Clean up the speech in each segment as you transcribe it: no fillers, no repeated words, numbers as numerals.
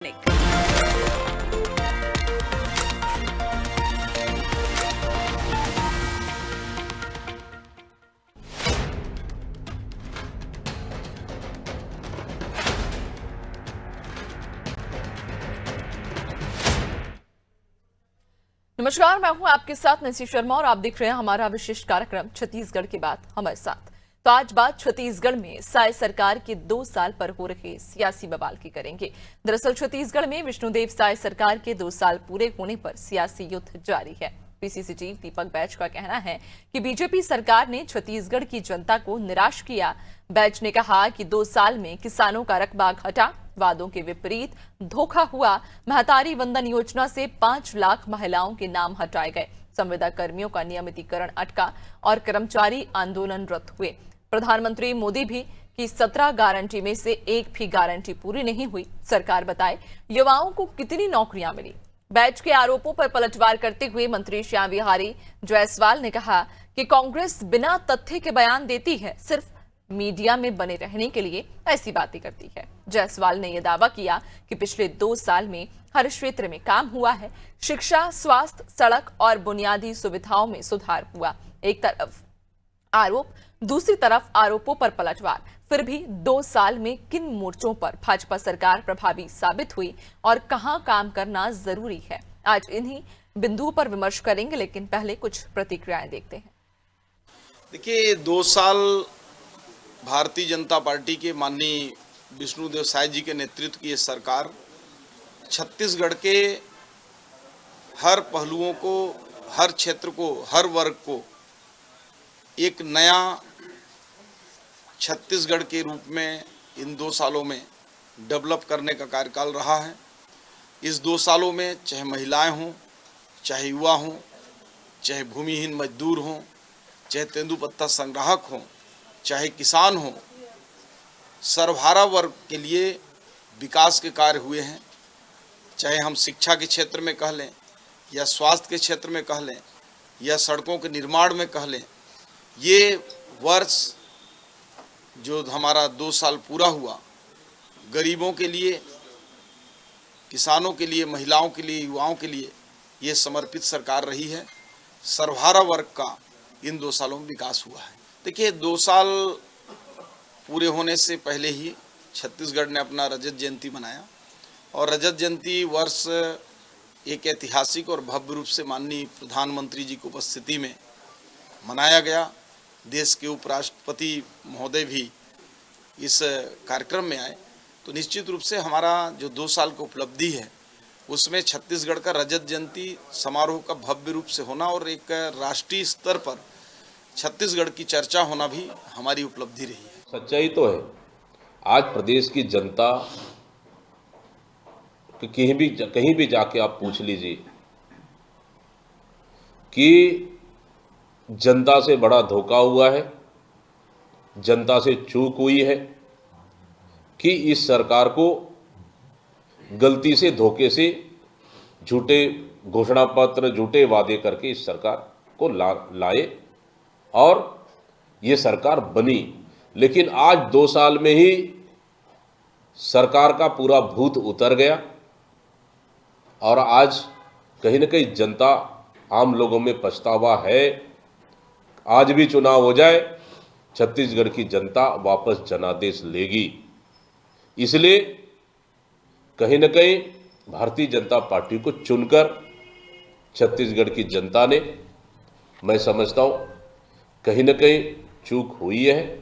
नमस्कार, मैं हूं आपके साथ नैन्सी शर्मा और आप देख रहे हैं हमारा विशिष्ट कार्यक्रम छत्तीसगढ़ की बात हमारे साथ। तो आज बात छत्तीसगढ़ में साय सरकार के 2 साल पर हो रहे सियासी बवाल की करेंगे। दरअसल छत्तीसगढ़ में विष्णुदेव साय सरकार के 2 साल पूरे होने पर सियासी युद्ध जारी है। पीसीसी चीफ दीपक बैज का कहना है कि बीजेपी सरकार ने छत्तीसगढ़ की जनता को निराश किया। बैज ने कहा कि 2 साल में किसानों का रकबा घटा, वादों के विपरीत धोखा हुआ, महतारी वंदन योजना से 5 लाख महिलाओं के नाम हटाए गए, संविदा कर्मियों का नियमितीकरण अटका और कर्मचारी आंदोलनरत हुए। प्रधानमंत्री मोदी भी कि 17 गारंटी में से एक भी गारंटी पूरी नहीं हुई। सरकार बताए युवाओं को कितनी नौकरियां मिली। बैज के आरोपों पर पलटवार करते हुए मंत्री श्याम विहारी जायसवाल ने कहा कि कांग्रेस बिना तथ्य के बयान देती है, सिर्फ मीडिया में बने रहने के लिए ऐसी बातें करती है। जायसवाल ने यह दावा किया कि पिछले 2 साल में हर क्षेत्र में काम हुआ है, शिक्षा, स्वास्थ्य, सड़क और बुनियादी सुविधाओं में सुधार हुआ। एक तरफ आरोप, दूसरी तरफ आरोपों पर पलटवार। फिर भी 2 साल में किन मोर्चों पर भाजपा सरकार प्रभावी साबित हुई और कहां काम करना जरूरी है, आज इन्हीं बिंदुओं पर विमर्श करेंगे। लेकिन पहले कुछ प्रतिक्रियाएं देखते हैं। देखिए, 2 साल भारतीय जनता पार्टी के माननीय विष्णुदेव साय जी के नेतृत्व की ये सरकार छत्तीसगढ़ के हर पहलुओं को, हर क्षेत्र को, हर वर्ग को एक नया छत्तीसगढ़ के रूप में इन 2 सालों में डेवलप करने का कार्यकाल रहा है। इस 2 सालों में चाहे महिलाएं हों, चाहे युवा हों, चाहे भूमिहीन मजदूर हों, चाहे तेंदुपत्ता संग्राहक हों, चाहे किसान हों, सर्वहारा वर्ग के लिए विकास के कार्य हुए हैं। चाहे हम शिक्षा के क्षेत्र में कह लें, या स्वास्थ्य के क्षेत्र में कह लें, या सड़कों के निर्माण में कह लें, ये वर्ष जो हमारा 2 साल पूरा हुआ, गरीबों के लिए, किसानों के लिए, महिलाओं के लिए, युवाओं के लिए ये समर्पित सरकार रही है। सर्वहारा वर्ग का इन 2 सालों में विकास हुआ है। देखिए, 2 साल पूरे होने से पहले ही छत्तीसगढ़ ने अपना रजत जयंती मनाया और रजत जयंती वर्ष एक ऐतिहासिक और भव्य रूप से माननीय प्रधानमंत्री जी की उपस्थिति में मनाया गया। देश के उपराष्ट्रपति महोदय भी इस कार्यक्रम में आए। तो निश्चित रूप से हमारा जो 2 साल की उपलब्धि है, उसमें छत्तीसगढ़ का रजत जयंती समारोह का भव्य रूप से होना और एक राष्ट्रीय स्तर पर छत्तीसगढ़ की चर्चा होना भी हमारी उपलब्धि रही है। सच्चाई तो है, आज प्रदेश की जनता कि कहीं भी जाके आप पूछ लीजिए कि जनता से बड़ा धोखा हुआ है, जनता से चूक हुई है कि इस सरकार को गलती से, धोखे से, झूठे घोषणा पत्र, झूठे वादे करके इस सरकार को लाए और ये सरकार बनी। लेकिन आज 2 साल में ही सरकार का पूरा भूत उतर गया और आज कहीं न कहीं जनता, आम लोगों में पछतावा है। आज भी चुनाव हो जाए, छत्तीसगढ़ की जनता वापस जनादेश लेगी। इसलिए कहीं न कहीं भारतीय जनता पार्टी को चुनकर छत्तीसगढ़ की जनता ने, मैं समझता हूँ, कहीं न कहीं चूक हुई है,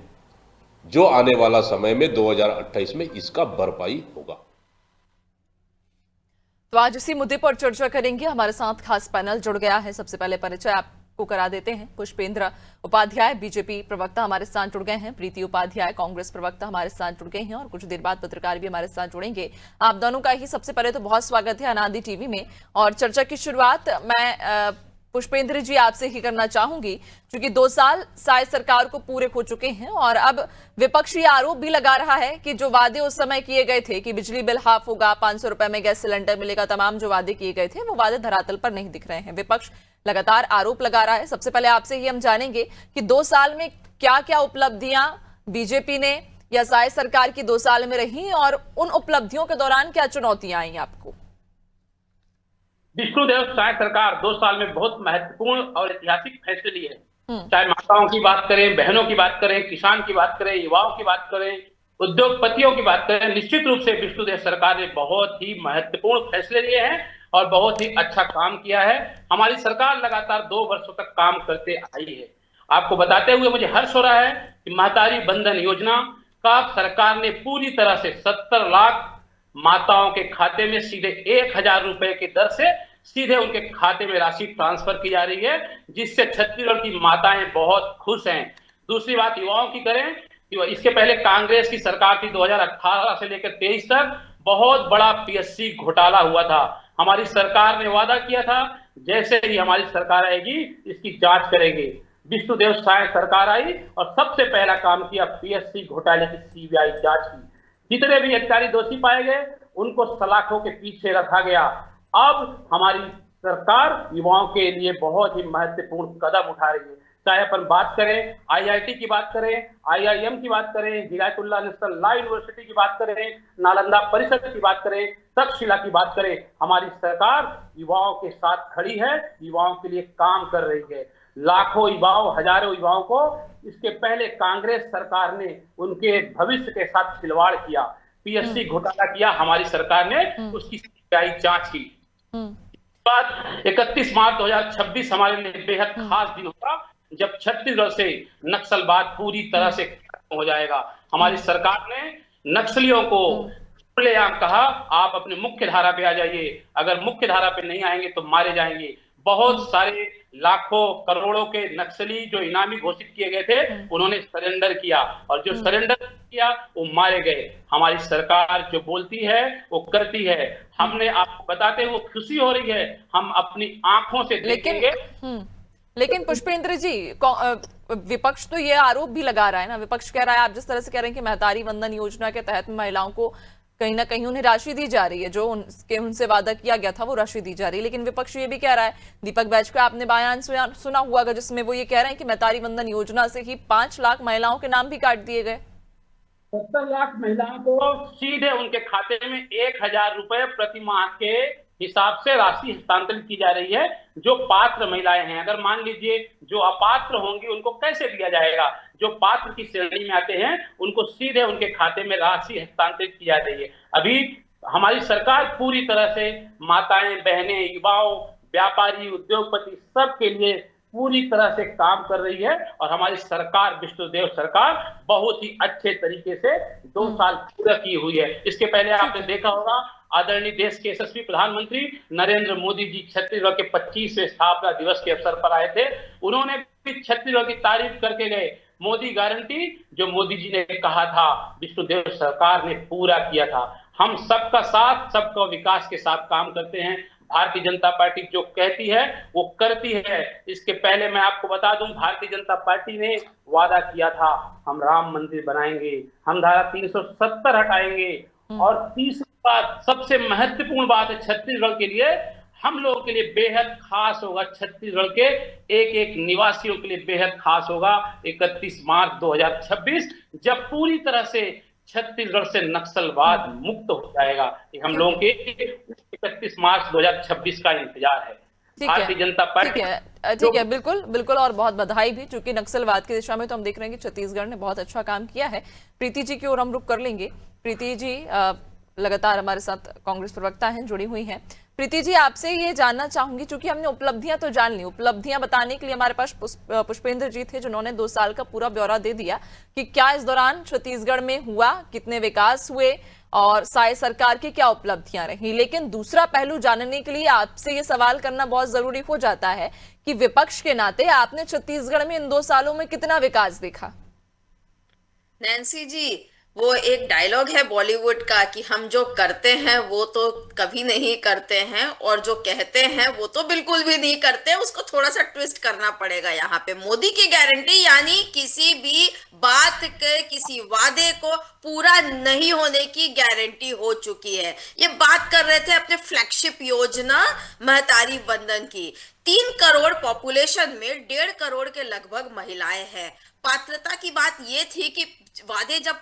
जो आने वाला समय में 2028 में इसका भरपाई होगा। तो आज इसी मुद्दे पर चर्चा करेंगे। हमारे साथ खास पैनल जुड़ गया है। सबसे पहले परिचय आपको करा देते हैं। पुष्पेंद्र उपाध्याय बीजेपी प्रवक्ता हमारे साथ जुड़ गए हैं। प्रीति उपाध्याय कांग्रेस प्रवक्ता हमारे साथ जुड़ गए हैं और कुछ देर बाद पत्रकार भी हमारे साथ जुड़ेंगे। आप दोनों का ही सबसे पहले तो बहुत स्वागत है अनादि टीवी में। और चर्चा की शुरुआत मैं पुष्पेंद्र जी आपसे ही करना चाहूंगी, क्योंकि 2 साल साय सरकार को पूरे हो चुके हैं और अब विपक्ष ये आरोप भी लगा रहा है कि जो वादे उस समय किए गए थे कि बिजली बिल हाफ होगा, 500 रुपए में गैस सिलेंडर मिलेगा, तमाम जो वादे किए गए थे वो वादे धरातल पर नहीं दिख रहे हैं। विपक्ष लगातार आरोप लगा रहा है। सबसे पहले आपसे ही हम जानेंगे कि 2 साल में क्या क्या उपलब्धियां बीजेपी ने या साय सरकार की 2 साल में रही, और उन उपलब्धियों के दौरान क्या चुनौतियां आई आपको? विष्णुदेव साय सरकार 2 साल में बहुत महत्वपूर्ण और ऐतिहासिक फैसले लिए हैं। चाहे माताओं की बात करें, बहनों की बात करें, किसान की बात करें, युवाओं की बात करें, उद्योगपतियों की बात करें, निश्चित रूप से विष्णुदेव सरकार ने बहुत ही महत्वपूर्ण फैसले लिए हैं और बहुत ही अच्छा काम किया है। हमारी सरकार लगातार 2 वर्षों तक काम करते आई है। आपको बताते हुए मुझे हर्ष हो रहा है कि महतारी बंधन योजना का सरकार ने पूरी तरह से 70 लाख माताओं के खाते में सीधे 1000 रुपए की दर से सीधे उनके खाते में राशि ट्रांसफर की जा रही है, जिससे छत्तीसगढ़ की माताएं बहुत खुश हैं। दूसरी बात युवाओं की करें, इसके पहले कांग्रेस की सरकार थी, 2018 से लेकर 23 तक बहुत बड़ा पीएससी घोटाला हुआ था। हमारी सरकार ने वादा किया था जैसे ही हमारी सरकार आएगी इसकी जांच करेंगे। विष्णुदेव साय सरकार आई और सबसे पहला काम किया पीएससी घोटाले की सीबीआई जांच की। जितने भी अधिकारी दोषी पाए गए उनको सलाखों के पीछे रखा गया। अब हमारी सरकार युवाओं के लिए बहुत ही महत्वपूर्ण कदम उठा रही है। चाहे अपन बात करें आईआईटी की बात करें, आईआईएम की बात करें, हिदायतुल्लाह नेशनल लॉ यूनिवर्सिटी की बात करें, नालंदा परिषद की बात करें, तक्षशिला की बात करें, हमारी सरकार युवाओं के साथ खड़ी है, युवाओं के लिए काम कर रही है। लाखों युवाओं, हजारों युवाओं को इसके पहले कांग्रेस सरकार ने उनके भविष्य के साथ खिलवाड़ किया, पीएससी घोटाला किया, हमारी सरकार ने उसकी सीबीआई जांच की। बाद 31 मार्च 2026 हमारे लिए बेहद खास दिन होगा जब छत्तीसगढ़ से नक्सलवाद पूरी तरह से खत्म हो जाएगा। हमारी सरकार ने नक्सलियों को खुलेआम कहा आप अपने मुख्य धारा पे आ जाइए, अगर मुख्य धारा पे नहीं आएंगे तो मारे जाएंगे। बहुत सारे लाखों करोड़ों के नक्सली जो इनामी घोषित किए गए थे उन्होंने सरेंडर किया और जो सरेंडर किया वो मारे गए। हमारी सरकार जो बोलती है वो करती है। हमने आपको बताते हुए खुशी हो रही है, हम अपनी आंखों से देखेंगे। लेकिन पुष्पेंद्र जी, विपक्ष तो ये आरोप भी लगा रहा है ना, विपक्ष कह रहा है, आप जिस तरह से कह रहे हैं कि महतारी वंदन योजना के तहत महिलाओं को कहीं ना कहीं उन्हें राशि दी जा रही है, जो उनसे वादा किया गया था वो राशि दी जा रही है, लेकिन विपक्ष ये भी कह रहा है, दीपक बैज का आपने बयान सुना हुआ होगा जिसमें वो ये कह रहे हैं कि महतारी वंदन योजना से ही 5 लाख महिलाओं के नाम भी काट दिए गए। 70 लाख महिलाओं को सीधे उनके खाते में 1000 रुपए प्रति माह के हिसाब से राशि हस्तांतरित की जा रही है। जो पात्र महिलाएं हैं, अगर मान लीजिए जो अपात्र होंगी उनको कैसे दिया जाएगा, जो पात्र की श्रेणी में आते हैं उनको सीधे उनके खाते में राशि हस्तांतरित की जा रही है। अभी हमारी सरकार पूरी तरह से माताएं, बहनें, युवाओं, व्यापारी, उद्योगपति सबके लिए पूरी तरह से काम कर रही है और हमारी सरकार, विष्णुदेव सरकार, बहुत ही अच्छे तरीके से 2 साल पूरा की हुई है। इसके पहले आपने देखा होगा आदरणीय देश के यशस्वी प्रधानमंत्री नरेंद्र मोदी जी छत्तीसगढ़ के 25वें स्थापना दिवस के अवसर पर आए थे। उन्होंने भी छत्तीसगढ़ की तारीफ करके गए। मोदी गारंटी जो मोदी जी ने कहा था विष्णुदेव सरकार ने पूरा किया था। हम सबका साथ, सबका विकास के साथ काम करते हैं। भारतीय जनता पार्टी जो कहती है वो करती है। इसके पहले मैं आपको बता दूं, भारतीय जनता पार्टी ने वादा किया था हम राम मंदिर बनाएंगे, हम धारा 370 हटाएंगे, और तीसरी बात, सबसे महत्वपूर्ण बात है छत्तीसगढ़ के लिए, हम लोगों के लिए बेहद खास होगा, छत्तीसगढ़ के एक एक निवासियों के लिए बेहद खास होगा 31 मार्च 2026 जब पूरी तरह से छत्तीसगढ़ से नक्सलवाद मुक्त हो जाएगा। हम लोगों के 31 मार्च 2026 का इंतजार है। भारतीय जनता पार्टी ठीक है, बिल्कुल बिल्कुल, और बहुत बधाई भी, क्योंकि नक्सलवाद की दिशा में तो हम देख रहे हैं कि छत्तीसगढ़ ने बहुत अच्छा काम किया है। प्रीति जी की ओर हम रुख कर लेंगे। प्रीति जी लगातार हमारे साथ कांग्रेस प्रवक्ता हैं, जुड़ी हुई हैं। प्रीति जी, आपसे ये जानना चाहूंगी, चूंकि हमने उपलब्धियां तो जान ली, उपलब्धियां बताने के लिए हमारे पास पुष्पेंद्र जी थे जिन्होंने 2 साल का पूरा ब्यौरा दे दिया कि क्या इस दौरान छत्तीसगढ़ में हुआ, कितने विकास हुए और साय सरकार की क्या उपलब्धियां रही। लेकिन दूसरा पहलू जानने के लिए आपसे ये सवाल करना बहुत जरूरी हो जाता है कि विपक्ष के नाते आपने छत्तीसगढ़ में इन 2 सालों में कितना विकास देखा। नैन्सी जी, वो एक डायलॉग है बॉलीवुड का कि हम जो करते हैं वो तो कभी नहीं करते हैं और जो कहते हैं वो तो बिल्कुल भी नहीं करते। उसको थोड़ा सा ट्विस्ट करना पड़ेगा यहाँ पे। मोदी की गारंटी यानी किसी भी बात के, किसी वादे को पूरा नहीं होने की गारंटी हो चुकी है। ये बात कर रहे थे अपने फ्लैगशिप योजना महतारी वंदन की। 3 करोड़ पॉपुलेशन में 1.5 करोड़ के लगभग महिलाएं हैं। पात्रता की बात ये थी कि वादे जब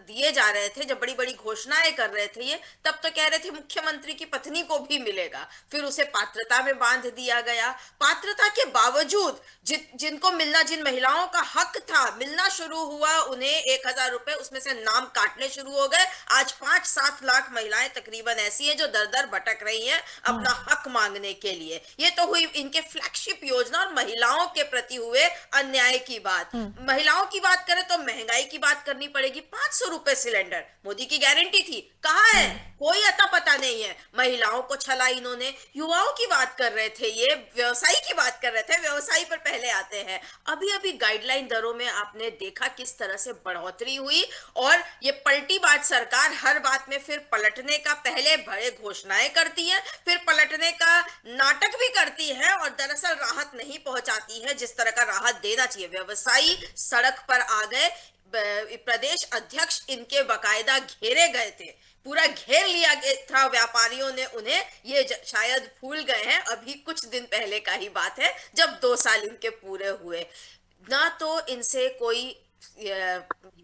दिए जा रहे थे, जब बड़ी बड़ी घोषणाएं कर रहे थे ये, तब तो कह रहे थे मुख्यमंत्री की पत्नी को भी मिलेगा, फिर उसे पात्रता में बांध दिया गया। पात्रता के बावजूद जिनको मिलना, जिन महिलाओं का हक था मिलना शुरू हुआ, उन्हें 1,000 रुपए उसमें से नाम काटने शुरू हो गए। आज 5-7 लाख महिलाएं तकरीबन ऐसी हैं जो दर दर भटक रही हैं अपना हक मांगने के लिए। ये तो हुई इनके फ्लैगशिप योजना और महिलाओं के प्रति हुए अन्याय की बात। महिलाओं की बात करें तो महंगाई की बात करनी पड़ेगी। 500 रुपए सिलेंडर, मोदी की गारंटी थी, कहाँ है? कोई अता पता नहीं है। महिलाओं को छला इन्होंने। युवाओं की बात कर रहे थे, ये व्यवसायी की बात कर रहे थे, व्यवसायी पर पहले आते हैं। अभी अभी गाइडलाइन दरों में आपने देखा किस तरह से बढ़ोतरी हुई, और ये पलटी बात सरकार हर बात में फिर पलटने का, पहले बड़े घोषणाएं करती है, फिर पलटने का नाटक भी करती है, और दरअसल राहत नहीं पहुंचाती है जिस तरह का राहत देना चाहिए। व्यवसायी सड़क पर आ गए, प्रदेश अध्यक्ष इनके बाकायदा घेरे गए थे, पूरा घेर लिया गया था व्यापारियों ने उन्हें। ये शायद भूल गए हैं, अभी कुछ दिन पहले का ही बात है जब 2 साल इनके पूरे हुए। ना तो इनसे कोई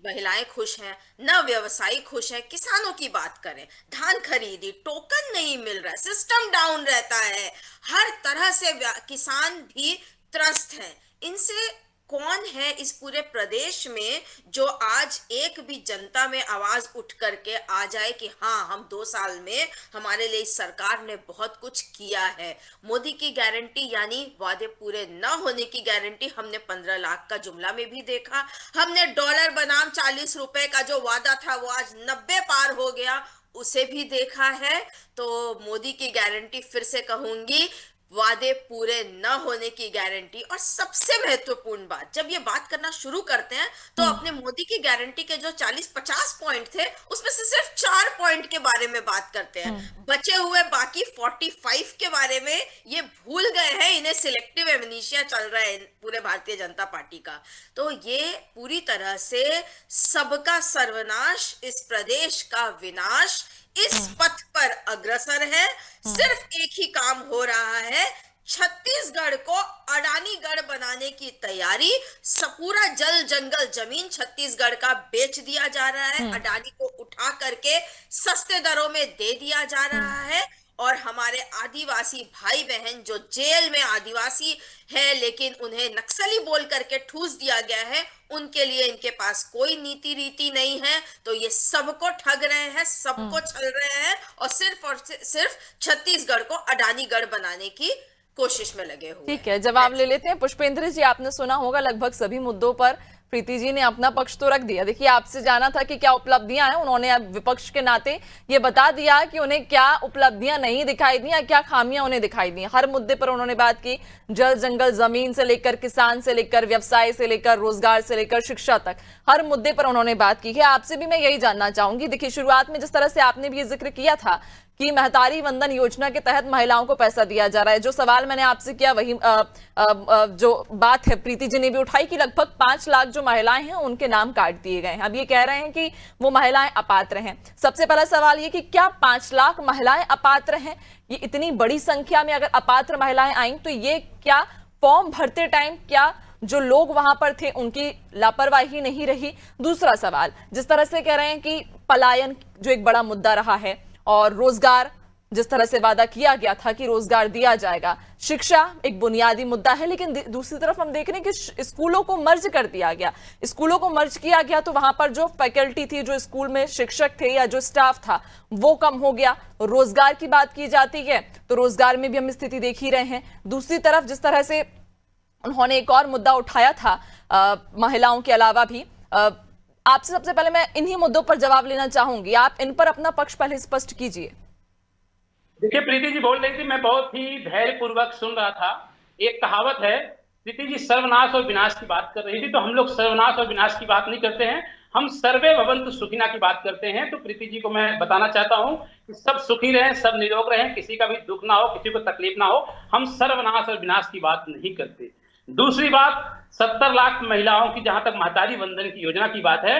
महिलाएं खुश हैं, ना व्यवसायी खुश हैं। किसानों की बात करें, धान खरीदी, टोकन नहीं मिल रहा, सिस्टम डाउन रहता है, हर तरह से किसान भी त्रस्त हैं। इनसे कौन है इस पूरे प्रदेश में जो आज एक भी जनता में आवाज उठ करके आ जाए कि हाँ, हम 2 साल में हमारे लिए इस सरकार ने बहुत कुछ किया है। मोदी की गारंटी यानी वादे पूरे न होने की गारंटी हमने 15 लाख का जुमला में भी देखा। हमने डॉलर बनाम 40 रुपए का जो वादा था वो आज 90 पार हो गया, उसे भी देखा है। तो मोदी की गारंटी फिर से कहूंगी, वादे पूरे न होने की गारंटी। और सबसे महत्वपूर्ण बात, जब ये बात करना शुरू करते हैं तो अपने मोदी की गारंटी के जो 40-50 पॉइंट थे उसमें से सिर्फ 4 पॉइंट के बारे में बात करते हैं। बचे हुए बाकी 45 के बारे में ये भूल गए हैं। इन्हें सिलेक्टिव एमनीशिया चल रहा है पूरे भारतीय जनता पार्टी का। तो ये पूरी तरह से सबका सर्वनाश, इस प्रदेश का विनाश, इस पथ पर अग्रसर है। सिर्फ एक ही काम हो रहा है, छत्तीसगढ़ को अडानीगढ़ बनाने की तैयारी। पूरा जल जंगल जमीन छत्तीसगढ़ का बेच दिया जा रहा है, अडानी को उठा करके सस्ते दरों में दे दिया जा रहा है। और हमारे आदिवासी भाई बहन जो जेल में आदिवासी है लेकिन उन्हें नक्सली बोल करके ठूस दिया गया है, उनके लिए इनके पास कोई नीति रीति नहीं है। तो ये सबको ठग रहे हैं, सबको छल रहे हैं, और सिर्फ छत्तीसगढ़ को अडानीगढ़ बनाने की कोशिश में लगे हुए। ठीक है, जवाब ले लेते हैं। पुष्पेंद्र जी, आपने सुना होगा लगभग सभी मुद्दों पर प्रीति जी ने अपना पक्ष तो रख दिया। देखिए, आपसे जाना था कि क्या उपलब्धियां हैं, उन्होंने अब विपक्ष के नाते ये बता दिया कि उन्हें क्या उपलब्धियां नहीं दिखाई दी या क्या खामियां उन्हें दिखाई दी। हर मुद्दे पर उन्होंने बात की, जल जंगल जमीन से लेकर किसान से लेकर व्यवसाय से लेकर रोजगार से लेकर शिक्षा तक, हर मुद्दे पर उन्होंने बात की है। आपसे भी मैं यही जानना चाहूंगी, देखिए शुरुआत में जिस तरह से आपने भी ये जिक्र किया था कि महतारी वंदन योजना के तहत महिलाओं को पैसा दिया जा रहा है, जो सवाल मैंने आपसे किया वही जो बात है प्रीति जी ने भी उठाई कि लगभग 5 लाख जो महिलाएं हैं उनके नाम काट दिए गए हैं। अब ये कह रहे हैं कि वो महिलाएं अपात्र हैं। सबसे पहला सवाल ये कि क्या 5 लाख महिलाएं अपात्र हैं? ये इतनी बड़ी संख्या में अगर अपात्र महिलाएं आई तो ये क्या फॉर्म भरते टाइम क्या जो लोग वहां पर थे उनकी लापरवाही नहीं रही? दूसरा सवाल, जिस तरह से कह रहे हैं कि पलायन जो एक बड़ा मुद्दा रहा है, और रोजगार जिस तरह से वादा किया गया था कि रोजगार दिया जाएगा, शिक्षा एक बुनियादी मुद्दा है, लेकिन दूसरी तरफ हम देख रहे हैं कि स्कूलों को मर्ज कर दिया गया। स्कूलों को मर्ज किया गया तो वहां पर जो फैकल्टी थी, जो स्कूल में शिक्षक थे या जो स्टाफ था, वो कम हो गया। रोजगार की बात की जाती है तो रोजगार में भी हम स्थिति देख ही रहे हैं। दूसरी तरफ जिस तरह से उन्होंने एक और मुद्दा उठाया था महिलाओं के अलावा भी, आपसे सबसे पहले मैं इन्हीं मुद्दों पर जवाब लेना चाहूंगी। आप इन पर अपना पक्ष पहले स्पष्ट कीजिए। देखिए, प्रीति जी बोल रही थी, मैं बहुत ही धैर्यपूर्वक सुन रहा था। एक कहावत है, प्रीति जी सर्वनाश और विनाश की बात कर रही थी, तो हम लोग सर्वनाश और विनाश की बात नहीं करते हैं, हम सर्वे भवन्तु सुखिना की बात करते हैं। तो प्रीति जी को मैं बताना चाहता हूं कि सब सुखी रहें, सब निरोग रहें, किसी का भी दुख ना हो, किसी को तकलीफ ना हो। हम सर्वनाश और विनाश की बात नहीं करते। दूसरी बात, 70 लाख महिलाओं की जहां तक महतारी वंदन की योजना की बात है,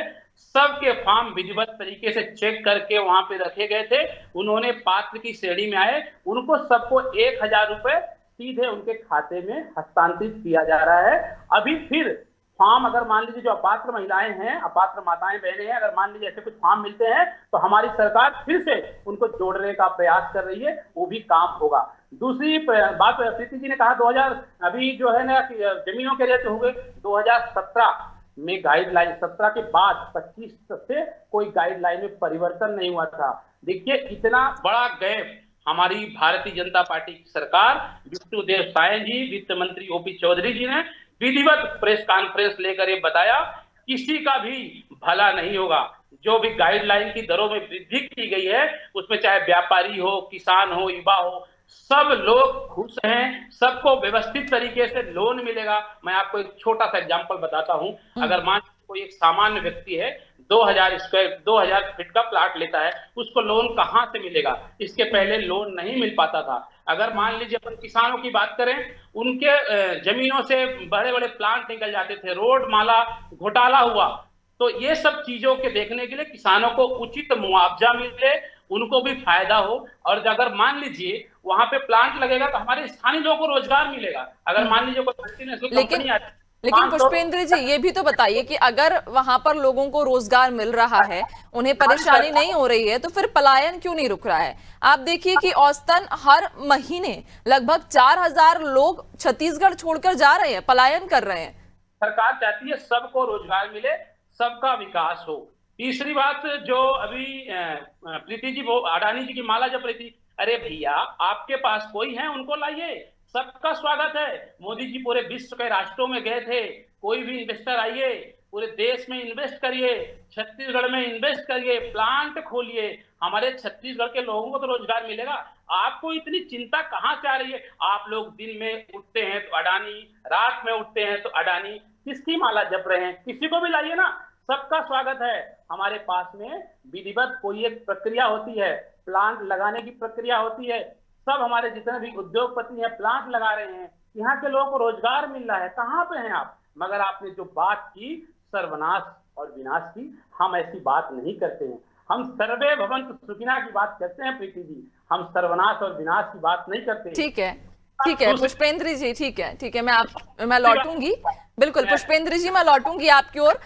सबके फॉर्म विधिवत तरीके से चेक करके वहां पे रखे गए थे। उन्होंने पात्र की श्रेणी में आए, उनको सबको 1000 रुपए सीधे उनके खाते में हस्तांतरित किया जा रहा है। अभी फिर फार्म अगर मान लीजिए जो अपात्र महिलाएं हैं, अपात्र माताएं बहनें हैं, अगर मान लीजिए ऐसे कुछ फार्म मिलते हैं तो हमारी सरकार फिर से उनको जोड़ने का प्रयास कर रही है, वो भी काम होगा। दूसरी बात प्रीति जी ने कहा 2000 अभी जो है ना जमीनों के रेट हो गए 2017 में गाइडलाइन, 17 के बाद 25 से कोई गाइडलाइन में परिवर्तन नहीं हुआ था। देखिए इतना बड़ा गैप हमारी भारतीय जनता पार्टी की सरकार, विष्णुदेव साय जी, वित्त मंत्री ओपी चौधरी जी ने विधिवत प्रेस कॉन्फ्रेंस लेकर ये बताया किसी का भी भला नहीं होगा। जो भी गाइडलाइन की दरों में वृद्धि की गई है उसमें चाहे व्यापारी हो, किसान हो, युवा हो, सब लोग खुश हैं, सबको व्यवस्थित तरीके से लोन मिलेगा। मैं आपको एक छोटा सा एग्जांपल बताता हूं। अगर मान कोई एक सामान्य व्यक्ति है 2000 फीट का प्लाट लेता है, उसको लोन कहां से मिलेगा? इसके पहले लोन नहीं मिल पाता था। अगर मान लीजिए अपन किसानों की बात करें, उनके जमीनों से बड़े बड़े प्लांट निकल जाते थे, रोड माला घोटाला हुआ। तो ये सब चीजों के देखने के लिए किसानों को उचित मुआवजा मिले, उनको भी फायदा हो, और अगर मान लीजिए वहां पे प्लांट लगेगा तो हमारे स्थानीय लोगों को रोजगार मिलेगा। अगर मान लीजिए कोई मल्टीनेशनल कंपनी आती, लेकिन पुष्पेंद्र जी ये भी तो बताइए कि अगर वहां पर लोगों को रोजगार मिल रहा है, उन्हें परेशानी नहीं हो रही है, तो फिर पलायन क्यों नहीं रुक रहा है? आप देखिए कि औसतन हर महीने लगभग 4000 लोग छत्तीसगढ़ छोड़कर जा रहे हैं, पलायन कर रहे हैं। सरकार चाहती है सबको रोजगार मिले, सबका विकास हो। तीसरी बात जो अभी प्रीति जी वो अडानी जी की माला जप रही थी, अरे भैया आपके पास कोई है उनको लाइए, सबका स्वागत है। मोदी जी पूरे विश्व के राष्ट्रों में गए थे, कोई भी इन्वेस्टर आइए, पूरे देश में इन्वेस्ट करिए, छत्तीसगढ़ में इन्वेस्ट करिए, प्लांट खोलिए, हमारे छत्तीसगढ़ के लोगों को तो रोजगार मिलेगा। आपको इतनी चिंता कहां से आ रही है? आप लोग दिन में उठते हैं तो अडानी, रात में उठते हैं तो अडानी, किसकी माला जप रहे हैं? किसी को भी लाइए ना, सबका स्वागत है। हमारे पास में विधिवत कोई एक प्रक्रिया होती है, प्लांट लगाने की प्रक्रिया होती है, सब हमारे जितने भी उद्योगपति हैं प्लांट लगा रहे हैं, यहाँ के लोगों को रोजगार मिल रहा है। कहाँ पे हैं आप? मगर आपने जो बात की सर्वनाश और विनाश की, हम ऐसी बात नहीं करते हैं। हम सर्वे भवन्तु सुखिनः की बात करते हैं प्रीति जी, हम सर्वनाश और विनाश की बात नहीं करते। ठीक है पुष्पेंद्र जी, ठीक है, मैं लौटूंगी, बिल्कुल पुष्पेंद्र जी मैं लौटूंगी आपकी ओर।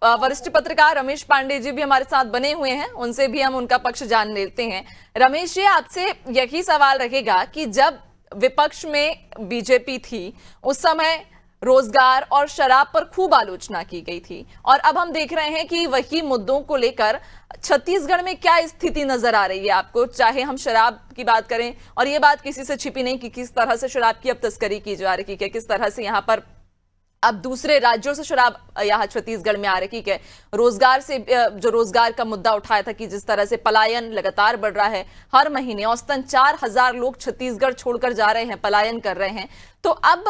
वरिष्ठ पत्रकार रमेश पांडे जी भी हमारे साथ बने हुए हैं, उनसे भी हम उनका पक्ष जान लेते हैं। रमेश जी, आपसे यही सवाल रहेगा कि जब विपक्ष में बीजेपी थी उस समय रोजगार और शराब पर खूब आलोचना की गई थी, और अब हम देख रहे हैं कि वही मुद्दों को लेकर छत्तीसगढ़ में क्या स्थिति नजर आ रही है आपको? चाहे हम शराब की बात करें, और ये बात किसी से छिपी नहीं कि किस तरह से शराब की अब तस्करी की जा रही है, किस तरह से यहाँ पर अब दूसरे राज्यों से शराब यहाँ छत्तीसगढ़ में आ रही है। रोजगार से जो रोजगार का मुद्दा उठाया था कि जिस तरह से पलायन लगातार बढ़ रहा है, हर महीने औसतन 4000 लोग छत्तीसगढ़ छोड़कर जा रहे हैं, पलायन कर रहे हैं। तो अब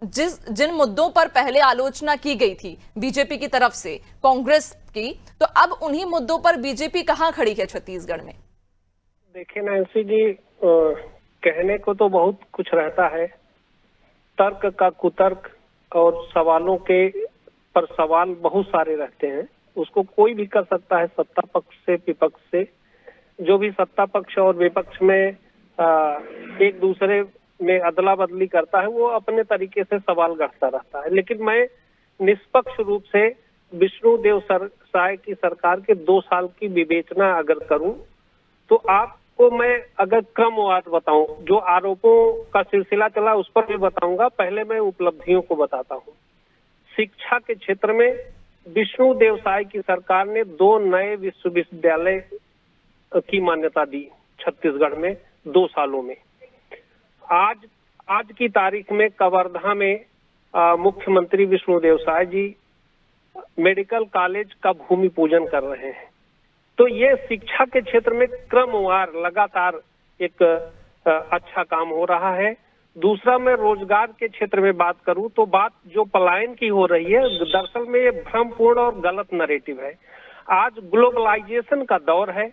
जिन मुद्दों पर पहले आलोचना की गई थी बीजेपी की तरफ से, कांग्रेस की, तो अब उन्हीं मुद्दों पर बीजेपी कहां खड़ी है छत्तीसगढ़ में? देखिए नैन्सी जी, कहने को तो बहुत कुछ रहता है, तर्क का कुतर्क और सवालों के पर सवाल बहुत सारे रहते हैं। उसको कोई भी कर सकता है, सत्ता पक्ष से विपक्ष से। जो भी सत्ता पक्ष और विपक्ष में एक दूसरे में अदला बदली करता है, वो अपने तरीके से सवाल गढ़ता रहता है। लेकिन मैं निष्पक्ष रूप से विष्णुदेव साय की सरकार के 2 साल की विवेचना अगर करूं, तो आपको मैं अगर क्रमवार बताऊं, जो आरोपों का सिलसिला चला उस पर भी बताऊंगा। पहले मैं उपलब्धियों को बताता हूं। शिक्षा के क्षेत्र में विष्णुदेव साय की सरकार ने 2 नए विश्वविद्यालय की मान्यता दी छत्तीसगढ़ में 2 सालों में। आज की तारीख में कवर्धा में मुख्यमंत्री विष्णुदेव साय जी मेडिकल कॉलेज का भूमि पूजन कर रहे हैं। तो ये शिक्षा के क्षेत्र में क्रमवार लगातार एक अच्छा काम हो रहा है। दूसरा, मैं रोजगार के क्षेत्र में बात करूं तो बात जो पलायन की हो रही है, दरअसल में ये भ्रमपूर्ण और गलत नैरेटिव है। आज ग्लोबलाइजेशन का दौर है।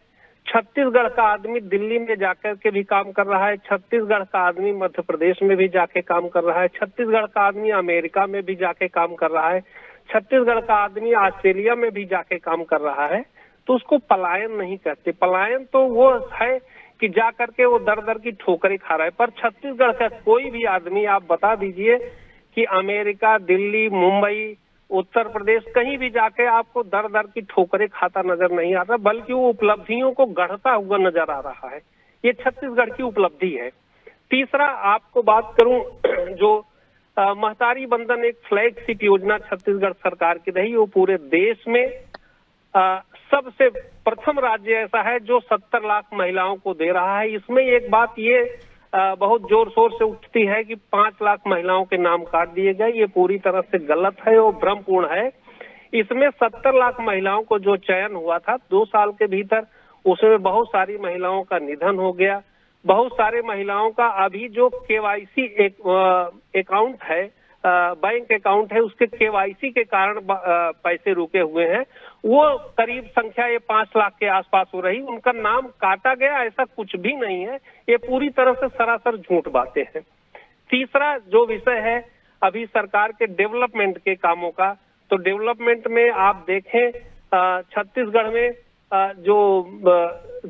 छत्तीसगढ़ का आदमी दिल्ली में जाकर के भी काम कर रहा है, छत्तीसगढ़ का आदमी मध्य प्रदेश में भी जाके काम कर रहा है, छत्तीसगढ़ का आदमी अमेरिका में भी जाके काम कर रहा है, छत्तीसगढ़ का आदमी ऑस्ट्रेलिया में भी जाके काम कर रहा है। तो उसको पलायन नहीं कहते। पलायन तो वो है कि जा करके वो दर दर की ठोकरें खा रहा है। पर छत्तीसगढ़ का कोई भी आदमी आप बता दीजिए कि अमेरिका, दिल्ली, मुंबई उत्तर प्रदेश, कहीं भी जाके आपको दर दर की ठोकरें खाता नजर नहीं आता, बल्कि वो उपलब्धियों को गढ़ता हुआ नजर आ रहा है। ये छत्तीसगढ़ की उपलब्धि है। तीसरा आपको बात करूं, जो महतारी बंधन एक फ्लैगशिप योजना छत्तीसगढ़ सरकार की रही, वो पूरे देश में सबसे प्रथम राज्य ऐसा है जो 70 लाख महिलाओं को दे रहा है। इसमें एक बात ये बहुत जोर शोर से उठती है कि 5 लाख महिलाओं के नाम काट दिए गए। ये पूरी तरह से गलत है और भ्रमपूर्ण है। इसमें 70 लाख महिलाओं को जो चयन हुआ था 2 साल के भीतर, उसमें बहुत सारी महिलाओं का निधन हो गया। बहुत सारे महिलाओं का अभी जो केवाईसी अकाउंट है, बैंक अकाउंट है, उसके केवाईसी के कारण पैसे रुके हुए हैं। वो करीब संख्या ये 5 लाख के आसपास हो रही, उनका नाम काटा गया ऐसा कुछ भी नहीं है। ये पूरी तरह से सरासर झूठ बातें हैं। तीसरा जो विषय है अभी सरकार के डेवलपमेंट के कामों का, तो डेवलपमेंट में आप देखें छत्तीसगढ़ में जो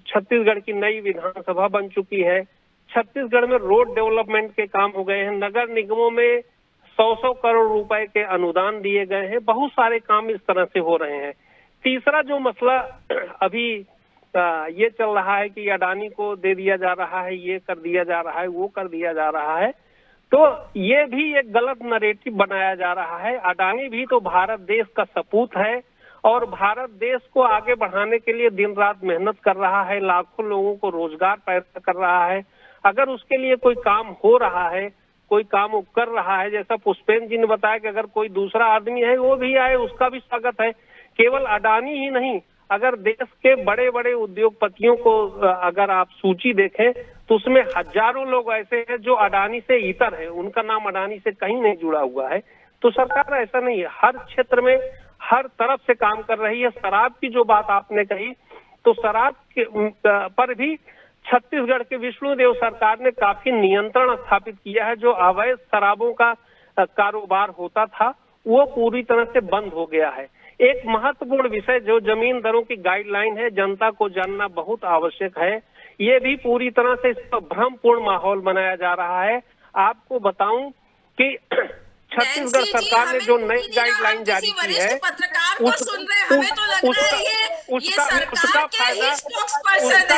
छत्तीसगढ़ की नई विधानसभा बन चुकी है, छत्तीसगढ़ में रोड डेवलपमेंट के काम हो गए हैं, नगर निगमों में 100 करोड़ रुपए के अनुदान दिए गए हैं, बहुत सारे काम इस तरह से हो रहे हैं। तीसरा जो मसला अभी ये चल रहा है कि अडानी को दे दिया जा रहा है, ये कर दिया जा रहा है, वो कर दिया जा रहा है, तो ये भी एक गलत नरेटिव बनाया जा रहा है। अडानी भी तो भारत देश का सपूत है और भारत देश को आगे बढ़ाने के लिए दिन रात मेहनत कर रहा है, लाखों लोगों को रोजगार पैदा कर रहा है। अगर उसके लिए कोई काम हो रहा है, कोई काम वो कर रहा है, जैसा पुष्पेंद्र जी ने बताया कि अगर कोई दूसरा आदमी है वो भी आए, उसका भी स्वागत है। केवल अडानी ही नहीं, अगर देश के बड़े बड़े उद्योगपतियों को अगर आप सूची देखें तो उसमें हजारों लोग ऐसे हैं जो अडानी से इतर है, उनका नाम अडानी से कहीं नहीं जुड़ा हुआ है। तो सरकार ऐसा नहीं है, हर क्षेत्र में हर तरफ से काम कर रही है। शराब की जो बात आपने कही, तो शराब पर भी छत्तीसगढ़ के विष्णुदेव सरकार ने काफी नियंत्रण स्थापित किया है। जो अवैध शराबों का कारोबार होता था वो पूरी तरह से बंद हो गया है। एक महत्वपूर्ण विषय जो जमीन दरों की गाइडलाइन है, जनता को जानना बहुत आवश्यक है। ये भी पूरी तरह से इस पर भ्रमपूर्ण माहौल बनाया जा रहा है। आपको बताऊं कि छत्तीसगढ़ सरकार ने जो नई गाइडलाइन जारी की है उसका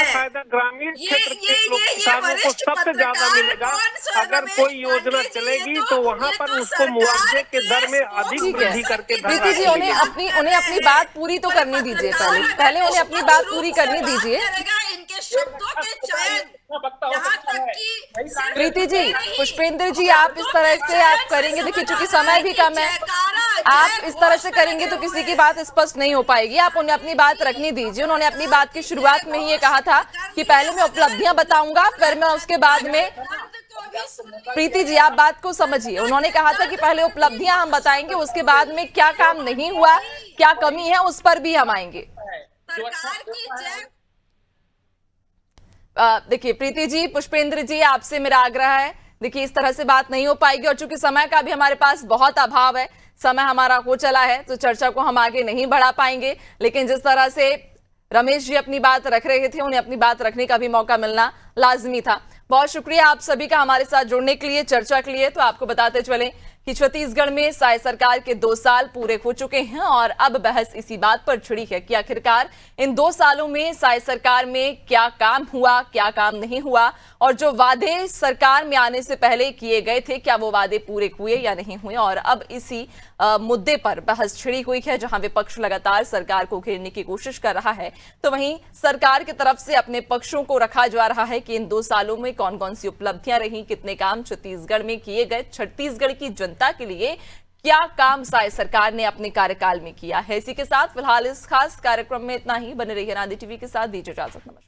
फायदा ग्रामीण क्षेत्र के लोग किसानों को सबसे ज्यादा मिलेगा। अगर कोई योजना चलेगी तो वहाँ पर उसको मुआवजे के दर में अधिक वृद्धि करके प्रीति जी उन्हें अपनी बात पूरी तो करनी दीजिए, पहले उन्हें अपनी बात पूरी करनी दीजिए। इनके शब्दों के चयन यहाँ तक कि प्रीति जी, पुष्पेंद्र जी, आप इस तरह से आप करेंगे, देखिए चूंकि समय भी कम है, आप इस तरह से करेंगे तो किसी की बात स्पष्ट नहीं हो पाएगी। आप उन्हें अपनी बात रखनी दीजिए। उन्होंने अपनी बात की शुरुआत में ही ये कहा था कि पहले मैं उपलब्धियां बताऊंगा, फिर मैं उसके बाद में। प्रीति जी, आप बात को समझिए। उन्होंने कहा था कि पहले उपलब्धियां हम बताएंगे, उसके बाद में क्या काम नहीं हुआ, क्या कमी है, उस पर भी हम आएंगे। देखिए प्रीति जी, पुष्पेंद्र जी, आपसे मेरा आग्रह है, देखिए इस तरह से बात नहीं हो पाएगी और चूंकि समय का भी हमारे पास बहुत अभाव है, समय हमारा हो चला है, तो चर्चा को हम आगे नहीं बढ़ा पाएंगे। लेकिन जिस तरह से रमेश जी अपनी बात रख रहे थे, उन्हें अपनी बात रखने का भी मौका मिलना लाजमी था। बहुत शुक्रिया आप सभी का हमारे साथ जुड़ने के लिए, चर्चा के लिए। तो आपको बताते चलें कि छत्तीसगढ़ में साय सरकार के 2 साल पूरे हो चुके हैं और अब बहस इसी बात पर छिड़ी है कि आखिरकार इन 2 सालों में साय सरकार में क्या काम हुआ, क्या काम नहीं हुआ, और जो वादे सरकार में आने से पहले किए गए थे, क्या वो वादे पूरे हुए या नहीं हुए। और अब इसी मुद्दे पर बहस छिड़ी हुई है, जहां विपक्ष लगातार सरकार को घेरने की कोशिश कर रहा है, तो वहीं सरकार की तरफ से अपने पक्षों को रखा जा रहा है कि इन 2 सालों में कौन कौन सी उपलब्धियां रही, कितने काम छत्तीसगढ़ में किए गए, छत्तीसगढ़ की जनता के लिए क्या काम साय सरकार ने अपने कार्यकाल में किया है। इसी के साथ फिलहाल इस खास कार्यक्रम में इतना ही। बने रहिए नादी टीवी के साथ, दीजिए इजाजत, नमस्कार।